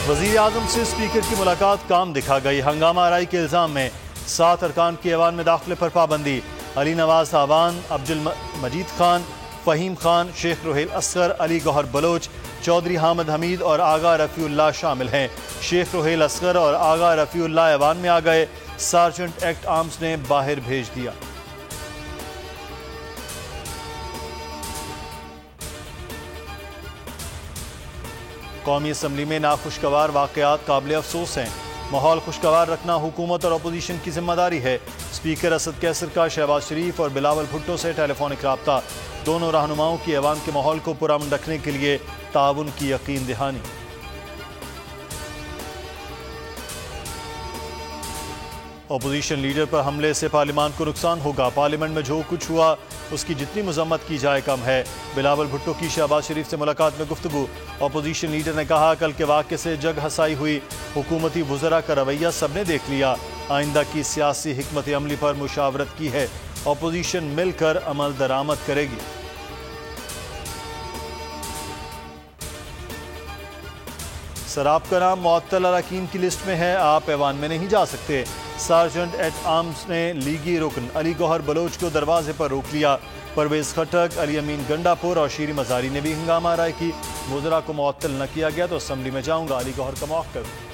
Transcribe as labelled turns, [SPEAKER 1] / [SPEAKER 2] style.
[SPEAKER 1] वज़ीर आज़म से स्पीकर की मुलाकात काम दिखा गई। हंगामा आराई के इल्ज़ाम में 7 अरकान की ऐवान में दाखिले पर पाबंदी। अली नवाज आवान, अब्दुल मजीद खान, फ़हीम खान, शेख रोहेल असगर, अली गौहर बलोच, चौधरी हामिद हमीद और आगा रफ़ीउल्लाह शामिल हैं। शेख रोहेल असगर और आगा रफ़ीउल्लाह ऐवान में आ गए। सार्जेंट एक्ट आर्म्स ने बाहर भेज दिया। कौमी असम्बली में नाखुशगवार वाक़यात काबिल अफसोस हैं। माहौल खुशगवार रखना हुकूमत और अपोजिशन की जिम्मेदारी है। स्पीकर असद कैसर का शहबाज शरीफ और बिलावल भुट्टो से टेलीफोनिक रब्ता। दोनों रहनुमाओं की ऐवान के माहौल को पुरअमन रखने के लिए ताउन की यकीन दहानी। अपोजिशन लीडर पर हमले से पार्लियामान को नुकसान होगा। पार्लियामेंट में जो कुछ हुआ उसकी जितनी मजम्मत की जाए कम है। बिलावल भुट्टो की शहबाज शरीफ से मुलाकात में गुफ्तगू। अपोजिशन लीडर ने कहा, कल के वाक़े से जग हसाई हुई। हुकूमती वज़रा का रवैया सबने देख लिया। आइंदा की सियासी हिकमत अमली पर मुशावरत की है। अपोजिशन मिलकर अमल दरामद करेगी। सराब का नाम मुअत्तल अरकान की लिस्ट में है, आप ऐवान में नहीं जा सकते। सार्जेंट एट आर्म्स ने लीगी रुकन अली गौहर बलोच को दरवाजे पर रोक लिया। परवेज खटक, अली अमीन गंडापुर और शीरी मजारी ने भी हंगामा आराई की। वज़रा को मुअत्तल न किया गया तो असम्बली में जाऊंगा, अली गौहर का मौक़िफ़।